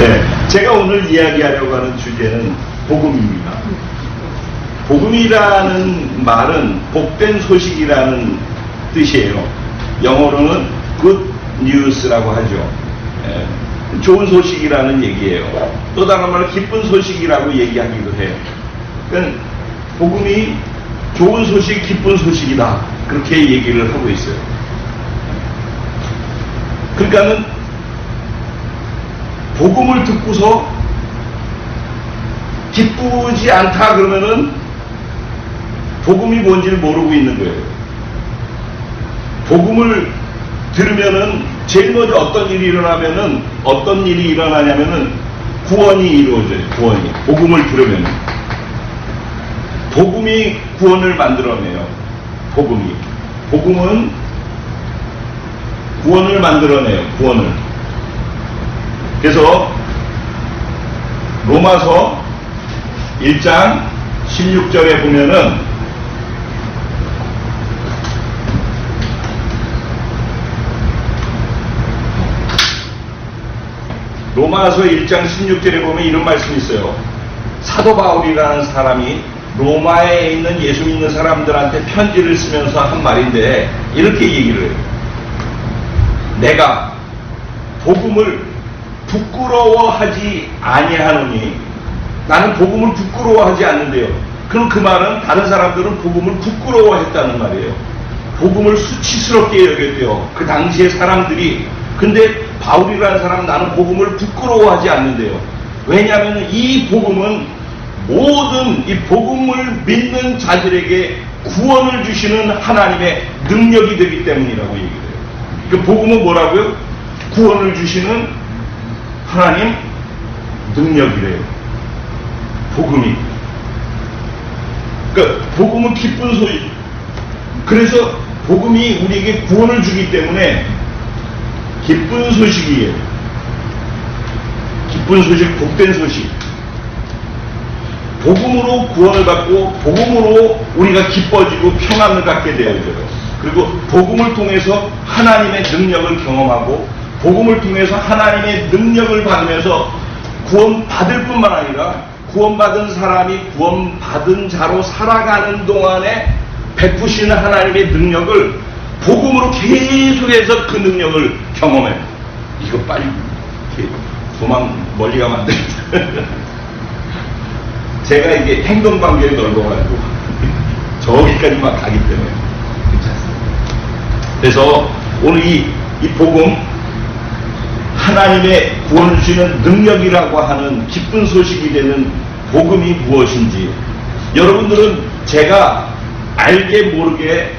네, 제가 오늘 이야기하려고 하는 주제는 복음입니다. 복음이라는 말은 복된 소식이라는 뜻이에요. 영어로는 good news라고 하죠. 좋은 소식이라는 얘기예요. 또 다른 말로 기쁜 소식이라고 얘기하기도 해요. 그러니까 복음이 좋은 소식, 기쁜 소식이다. 그렇게 얘기를 하고 있어요. 그러니까는 복음을 듣고서 기쁘지 않다 그러면은 복음이 뭔지를 모르고 있는 거예요. 복음을 들으면은 제일 먼저 어떤 일이 일어나냐면은 구원이 이루어져요. 구원이. 복음을 들으면 복음이 구원을 만들어내요. 복음은 구원을 만들어내요. 구원을. 그래서 로마서 1장 16절에 보면은 로마서 1장 16절에 보면 이런 말씀이 있어요. 사도 바울이라는 사람이 로마에 있는 예수 믿는 사람들한테 편지를 쓰면서 한 말인데 이렇게 얘기를 해요. 내가 복음을 부끄러워하지 아니하노니, 나는 복음을 부끄러워하지 않는데요. 그럼 그 말은 다른 사람들은 복음을 부끄러워했다는 말이에요. 복음을 수치스럽게 여겼대요. 그 당시에 사람들이. 근데 바울이라는 사람은 나는 복음을 부끄러워하지 않는데요. 왜냐하면 이 복음은 모든 이 복음을 믿는 자들에게 구원을 주시는 하나님의 능력이 되기 때문이라고 얘기해요. 그 복음은 뭐라고요? 구원을 주시는 하나님 능력이래요. 복음이. 그러니까 복음은 기쁜 소식. 그래서 복음이 우리에게 구원을 주기 때문에 기쁜 소식이에요. 기쁜 소식, 복된 소식. 복음으로 구원을 받고 복음으로 우리가 기뻐지고 평안을 갖게 되어져요. 그리고 복음을 통해서 하나님의 능력을 경험하고 복음을 통해서 하나님의 능력을 받으면서 구원받을 뿐만 아니라 구원받은 사람이 구원받은 자로 살아가는 동안에 베푸시는 하나님의 능력을 복음으로 계속해서 그 능력을 경험해요. 이거 빨리 도망 멀리 가면 안 되겠다. 제가 이게 행동관계에 넓어가지고 저기까지만 가기 때문에 괜찮습니다. 그래서 오늘 이 복음, 하나님의 구원을 주시는 능력이라고 하는 기쁜 소식이 되는 복음이 무엇인지, 여러분들은 제가 알게 모르게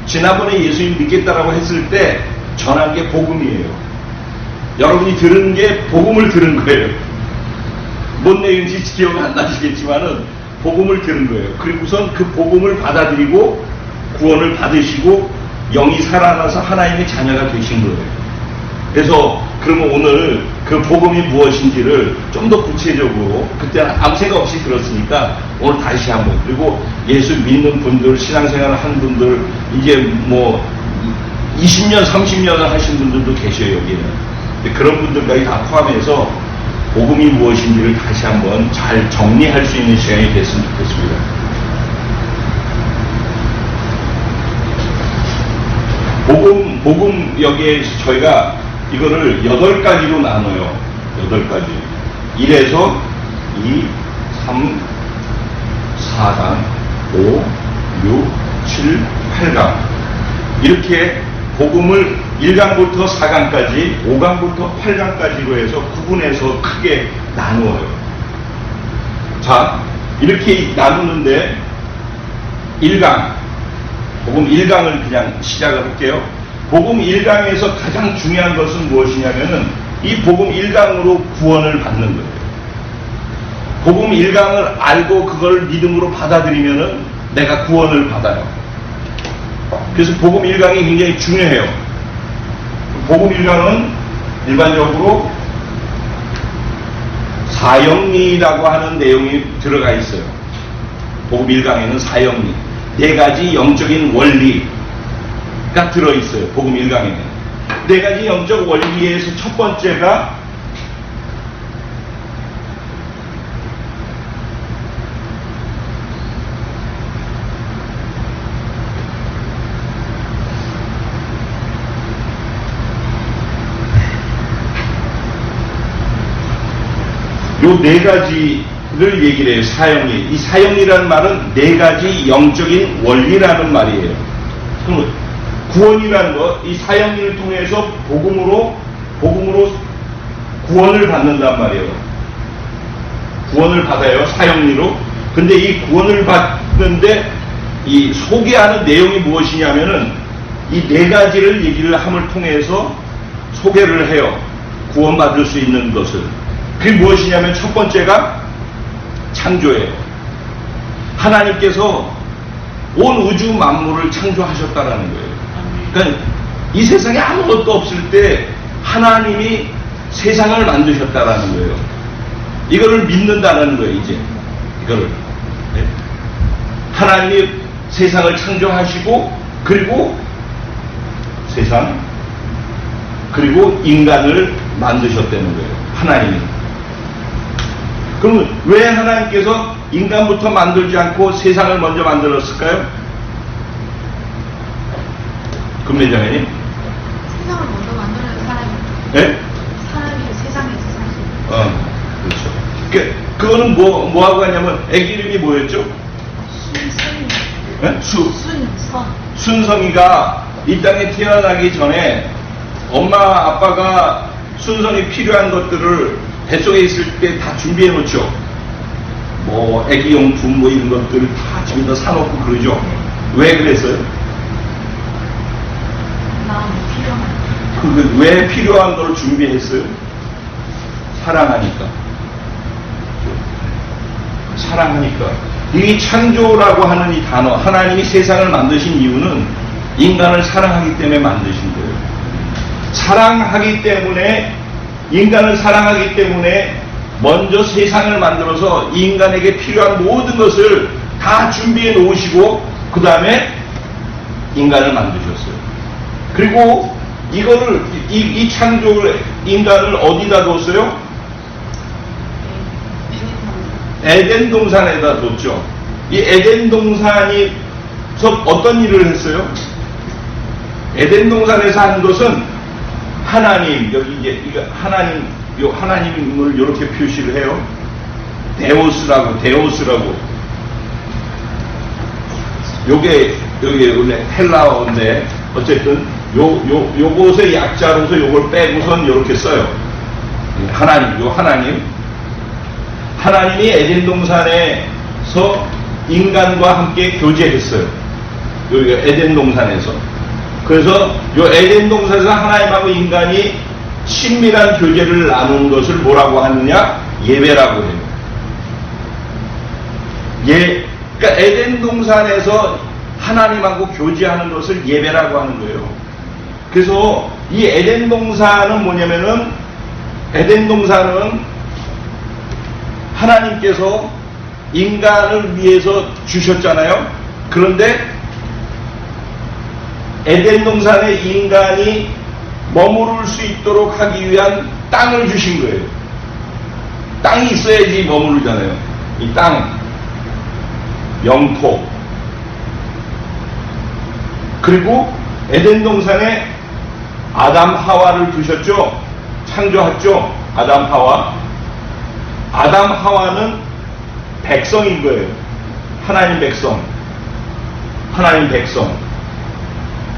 지난번에 예수님 믿겠다라고 했을 때 전한 게 복음이에요. 여러분이 들은 게 복음을 들은 거예요. 뭔 내용인지 기억 안 나시겠지만은 복음을 들은 거예요. 그리고선 그 복음을 받아들이고 구원을 받으시고 영이 살아나서 하나님의 자녀가 되신 거예요. 그래서 그러면 오늘 그 복음이 무엇인지를 좀 더 구체적으로, 그때는 아무 생각 없이 들었으니까 오늘 다시 한번, 그리고 예수 믿는 분들, 신앙생활을 한 분들, 이제 뭐 20년, 30년을 하신 분들도 계셔요, 여기는. 그런 분들까지 다 포함해서 복음이 무엇인지를 다시 한번 잘 정리할 수 있는 시간이 됐으면 좋겠습니다. 복음 여기에 저희가 이거를 8가지로 나눠요. 8가지. 1에서 2, 3, 4강, 5, 6, 7, 8강. 이렇게 복음을 1강부터 4강까지, 5강부터 8강까지로 해서 구분해서 크게 나누어요. 자, 이렇게 나누는데 1강, 복음 1강을 그냥 시작을 할게요. 복음 1강에서 가장 중요한 것은 무엇이냐면은 이 복음 1강으로 구원을 받는 거예요. 복음 1강을 알고 그걸 믿음으로 받아들이면은 내가 구원을 받아요. 그래서 복음 1강이 굉장히 중요해요. 복음 1강은 일반적으로 사형리라고 하는 내용이 들어가 있어요. 복음 1강에는 사형리, 4가지 영적인 원리가 들어있어요. 복음 1강에는 4가지 영적 원리에서 첫 번째가 요 네 가지를 얘기를 해요. 사형리. 이 사형리라는 말은 네 가지 영적인 원리라는 말이에요. 그럼 구원이라는 것, 이 사형리를 통해서 복음으로 구원을 받는단 말이에요. 구원을 받아요. 사형리로. 근데 이 구원을 받는데 이 소개하는 내용이 무엇이냐면은 이 네 가지를 얘기를 함을 통해서 소개를 해요. 구원받을 수 있는 것을. 그게 무엇이냐면 첫 번째가 창조예요. 하나님께서 온 우주 만물을 창조하셨다라는 거예요. 그러니까 이 세상에 아무것도 없을 때 하나님이 세상을 만드셨다라는 거예요. 이거를 믿는다는 거예요. 이제 이거를 하나님이 세상을 창조하시고 그리고 세상 그리고 인간을 만드셨다는 거예요. 하나님이. 그럼 왜 하나님께서 인간부터 만들지 않고 세상을 먼저 만들었을까요? 금매장님? 세상을 먼저 만드는 사람이. 네? 사람이 세상에서 사실. 그렇죠. 그거는 뭐하고 하냐면 애기 이름이 뭐였죠? 순성이. 네? 순성. 순성이가 이 땅에 태어나기 전에 엄마 아빠가 순성이 필요한 것들을 뱃속에 있을 때 다 준비해 놓죠. 뭐 애기용품 뭐 이런 것들을 다 집에다 사놓고 그러죠. 왜 그랬어요? 마음이 필요한. 왜 필요한 걸 준비했어요? 사랑하니까. 사랑하니까. 이 창조라고 하는 이 단어, 하나님이 세상을 만드신 이유는 인간을 사랑하기 때문에 만드신 거예요. 사랑하기 때문에, 인간을 사랑하기 때문에 먼저 세상을 만들어서 인간에게 필요한 모든 것을 다 준비해 놓으시고 그 다음에 인간을 만드셨어요. 그리고 이거를 이 창조를 인간을 어디다 뒀어요? 에덴 동산에다 뒀죠. 이 에덴 동산에서 어떤 일을 했어요? 에덴 동산에서 한 것은 하나님, 여기 이제 이거 하나님, 요 하나님을 이렇게 표시를 해요. 데오스라고. 요게 여기 원래 헬라어인데 어쨌든 요것의 약자로서 요걸 빼고선 이렇게 써요. 하나님, 하나님이 에덴 동산에서 인간과 함께 교제했어요. 여기가 에덴 동산에서. 그래서 요 에덴 동산에서 하나님하고 인간이 친밀한 교제를 나눈 것을 뭐라고 하느냐? 예배라고 해요. 그러니까 에덴 동산에서 하나님하고 교제하는 것을 예배라고 하는 거예요. 그래서 이 에덴 동산은 뭐냐면은 에덴 동산은 하나님께서 인간을 위해서 주셨잖아요. 그런데 에덴 동산에 인간이 머무를 수 있도록 하기 위한 땅을 주신 거예요. 땅이 있어야지 머무르잖아요. 이 땅, 영토. 그리고 에덴 동산에 아담 하와를 두셨죠. 창조했죠. 아담 하와. 아담 하와는 백성인 거예요. 하나님 백성.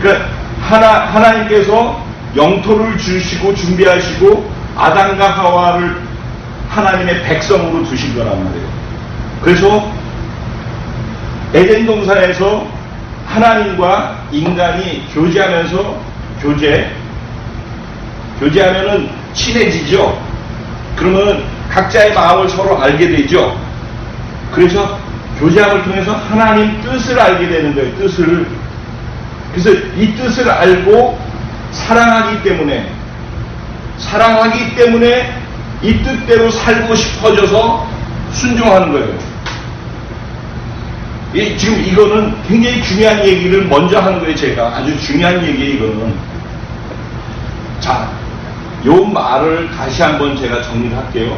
그러니까 하나님께서 영토를 주시고 준비하시고 아담과 하와를 하나님의 백성으로 두신 거란 말이에요. 그래서 에덴 동산에서 하나님과 인간이 교제하면서 교제하면은 친해지죠. 그러면 각자의 마음을 서로 알게 되죠. 그래서 교제함을 통해서 하나님 뜻을 알게 되는 거예요. 뜻을. 그래서 이 뜻을 알고 사랑하기 때문에 이 뜻대로 살고 싶어져서 순종하는 거예요. 지금 이거는 굉장히 중요한 얘기를 먼저 하는 거예요. 제가 아주 중요한 얘기예요. 이거는. 자, 요 말을 다시 한번 제가 정리를 할게요.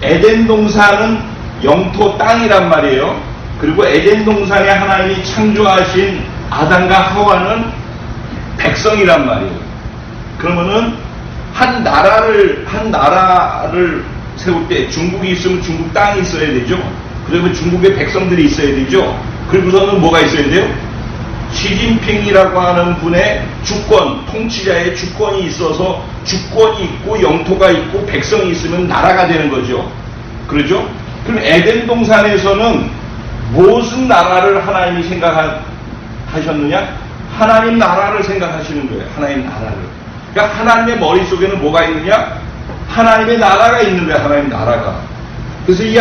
에덴 동산은 영토 땅이란 말이에요. 그리고 에덴 동산에 하나님이 창조하신 아담과 하와는 백성이란 말이에요. 그러면은 한 나라를 세울 때 중국이 있으면 중국 땅이 있어야 되죠. 그러면 중국의 백성들이 있어야 되죠. 그리고서는 뭐가 있어야 돼요? 시진핑이라고 하는 분의 주권, 통치자의 주권이 있어서 주권이 있고 영토가 있고 백성이 있으면 나라가 되는 거죠. 그러죠? 그럼 에덴 동산에서는 무슨 나라를 하나님이 생각하셨느냐? 하나님 나라를 생각하시는 거예요. 하나님 나라를. 그러니까 하나님의 머릿속에는 뭐가 있느냐? 하나님의 나라가 있는 거예요. 하나님 나라가. 그래서 이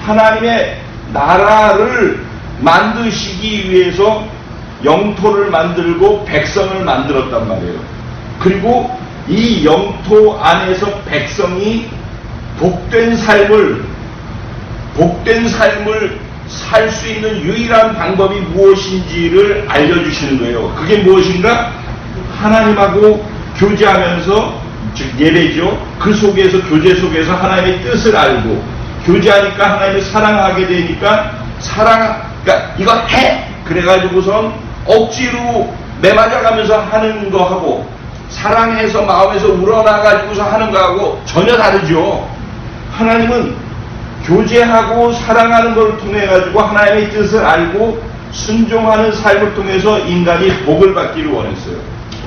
하나님의 나라를 만드시기 위해서 영토를 만들고 백성을 만들었단 말이에요. 그리고 이 영토 안에서 백성이 복된 삶을 살 수 있는 유일한 방법이 무엇인지를 알려주시는 거예요. 그게 무엇인가? 하나님하고 교제하면서, 즉 예배죠. 그 속에서, 교제 속에서 하나님의 뜻을 알고, 교제하니까 하나님을 사랑하게 되니까 그러니까 이거 해! 그래가지고선 억지로 매맞아가면서 하는 거하고 사랑해서 마음에서 우러나가지고서 하는 거하고 전혀 다르죠. 하나님은 교제하고 사랑하는 것을 통해 가지고 하나님의 뜻을 알고 순종하는 삶을 통해서 인간이 복을 받기를 원했어요.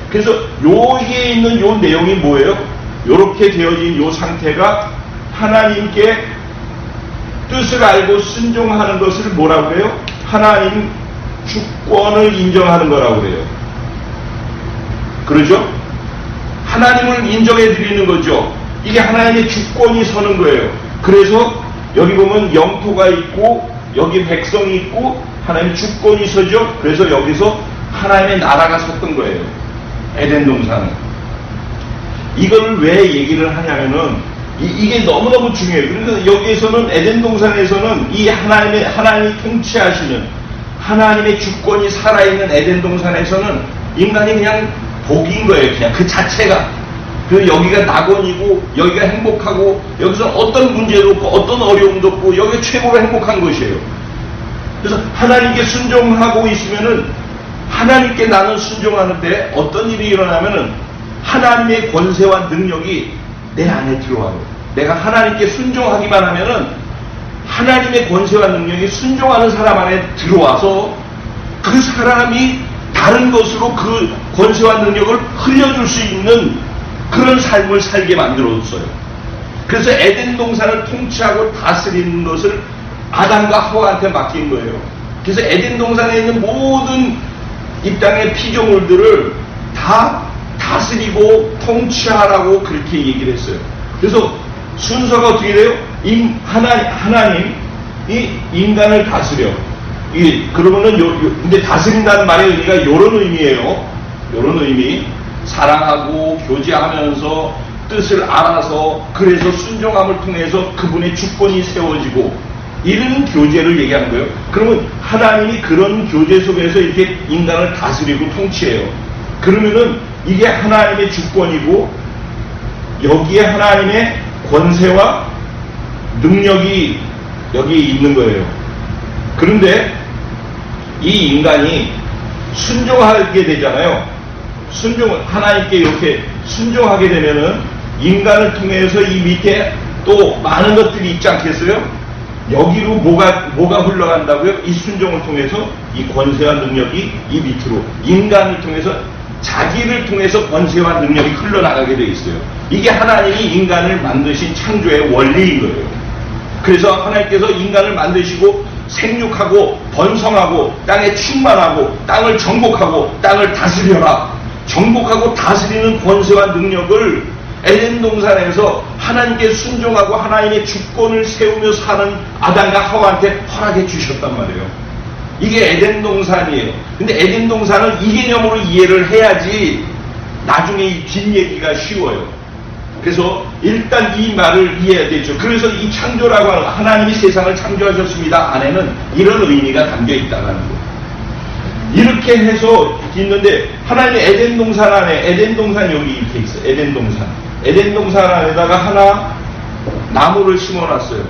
그래서 여기에 있는 요 내용이 뭐예요? 이렇게 되어진 요 상태가 하나님께 뜻을 알고 순종하는 것을 뭐라고 해요? 하나님 주권을 인정하는 거라고 그래요. 그러죠? 하나님을 인정해 드리는 거죠. 이게 하나님의 주권이 서는 거예요. 그래서 여기 보면 영토가 있고 여기 백성이 있고 하나님의 주권이 서죠. 그래서 여기서 하나님의 나라가 섰던 거예요. 에덴 동산은. 이걸 왜 얘기를 하냐면은 이게 너무너무 중요해요. 그래서 여기에서는 에덴 동산에서는 이 하나님이 통치하시는 하나님의 주권이 살아있는 에덴 동산에서는 인간이 그냥 복인 거예요. 그냥 그 자체가. 그 여기가 낙원이고 여기가 행복하고 여기서 어떤 문제도 없고 어떤 어려움도 없고 여기가 최고로 행복한 것이에요. 그래서 하나님께 순종하고 있으면은 하나님께 나는 순종하는데 어떤 일이 일어나면은 하나님의 권세와 능력이 내 안에 들어와요. 내가 하나님께 순종하기만 하면은 하나님의 권세와 능력이 순종하는 사람 안에 들어와서 그 사람이 다른 것으로 그 권세와 능력을 흘려줄 수 있는 그런 삶을 살게 만들어줬어요. 그래서 에덴 동산을 통치하고 다스리는 것을 아담과 하와한테 맡긴 거예요. 그래서 에덴 동산에 있는 모든 이 땅의 피조물들을 다 다스리고 통치하라고 그렇게 얘기를 했어요. 그래서 순서가 어떻게 돼요? 하나님이 인간을 다스려. 그러면은 근데 다스린다는 말의 의미가 이런 의미예요. 이런 의미. 사랑하고 교제하면서 뜻을 알아서 그래서 순종함을 통해서 그분의 주권이 세워지고 이런 교제를 얘기하는 거예요. 그러면 하나님이 그런 교제 속에서 이렇게 인간을 다스리고 통치해요. 그러면은 이게 하나님의 주권이고 여기에 하나님의 권세와 능력이 여기에 있는 거예요. 그런데 이 인간이 순종하게 되잖아요. 하나님께 이렇게 순종하게 되면은 인간을 통해서 이 밑에 또 많은 것들이 있지 않겠어요? 여기로 뭐가 흘러간다고요? 이 순종을 통해서 이 권세와 능력이 이 밑으로 인간을 통해서 자기를 통해서 권세와 능력이 흘러나가게 되어 있어요. 이게 하나님이 인간을 만드신 창조의 원리인 거예요. 그래서 하나님께서 인간을 만드시고 생육하고 번성하고 땅에 충만하고 땅을 정복하고 땅을 다스려라. 정복하고 다스리는 권세와 능력을 에덴 동산에서 하나님께 순종하고 하나님의 주권을 세우며 사는 아담과 하와한테 허락해 주셨단 말이에요. 이게 에덴 동산이에요. 근데 에덴 동산은 이 개념으로 이해를 해야지 나중에 이 뒷얘기가 쉬워요. 그래서 일단 이 말을 이해해야 되죠. 그래서 이 창조라고 하는 하나님이 세상을 창조하셨습니다 안에는 이런 의미가 담겨 있다는 거예요. 이렇게 해서 있는데 하나님의 에덴 동산 안에 에덴 동산 여기 이렇게 있어요. 에덴 동산. 에덴 동산 안에다가 하나 나무를 심어놨어요.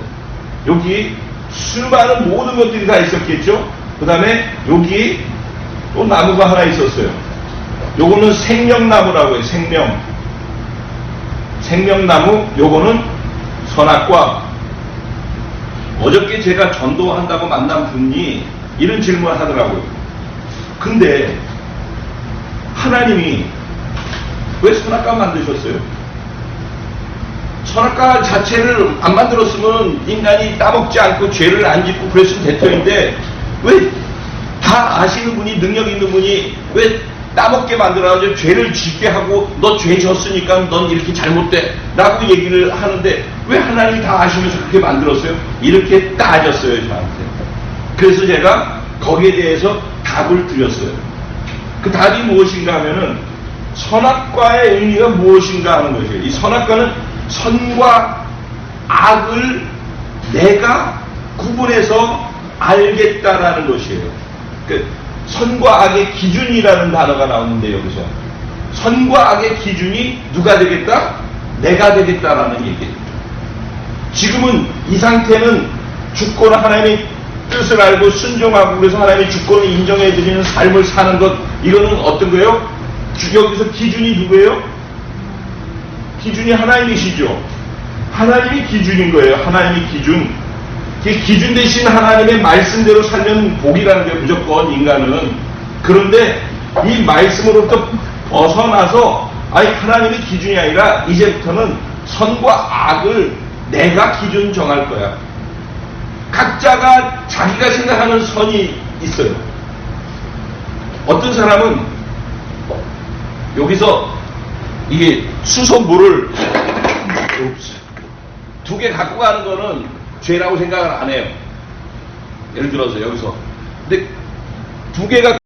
여기 수많은 모든 것들이 다 있었겠죠. 그 다음에 여기 또 나무가 하나 있었어요. 요거는 생명나무라고 해요. 생명나무. 요거는 선악과. 어저께 제가 전도한다고 만난 분이 이런 질문을 하더라고요. 근데 하나님이 왜 선악과 만드셨어요? 선악과 자체를 안 만들었으면 인간이 따먹지 않고 죄를 안 짓고 그랬으면 될 터인데 왜 다 아시는 분이, 능력 있는 분이 왜 따먹게 만들어가지고 죄를 짓게 하고 너 죄 졌으니까 넌 이렇게 잘못돼 라고 얘기를 하는데 왜 하나님이 다 아시면서 그렇게 만들었어요? 이렇게 따졌어요, 저한테. 그래서 제가 거기에 대해서 답을 드렸어요. 그 답이 무엇인가 하면은 선악과의 의미가 무엇인가 하는 것이에요. 이 선악과는 선과 악을 내가 구분해서 알겠다라는 것이에요. 그 선과 악의 기준이라는 단어가 나오는데 여기서 선과 악의 기준이 누가 되겠다? 내가 되겠다라는 얘기예요. 지금은 이 상태는 주권을 하나님의 뜻을 알고 순종하고 그래서 하나님의 주권을 인정해 드리는 삶을 사는 것, 이거는 어떤 거예요? 여기서 기준이 누구예요? 기준이 하나님이시죠. 하나님이 기준인 거예요. 하나님이 기준. 기준 대신 하나님의 말씀대로 살면 복이라는 게 무조건 인간은. 그런데 이 말씀으로부터 벗어나서 아니 하나님의 기준이 아니라 이제부터는 선과 악을 내가 기준 정할 거야. 각자가 자기가 생각하는 선이 있어요. 어떤 사람은 여기서 이게 수소물을 2개 갖고 가는 거는 죄라고 생각을 안 해요. 예를 들어서 여기서. 근데 2개가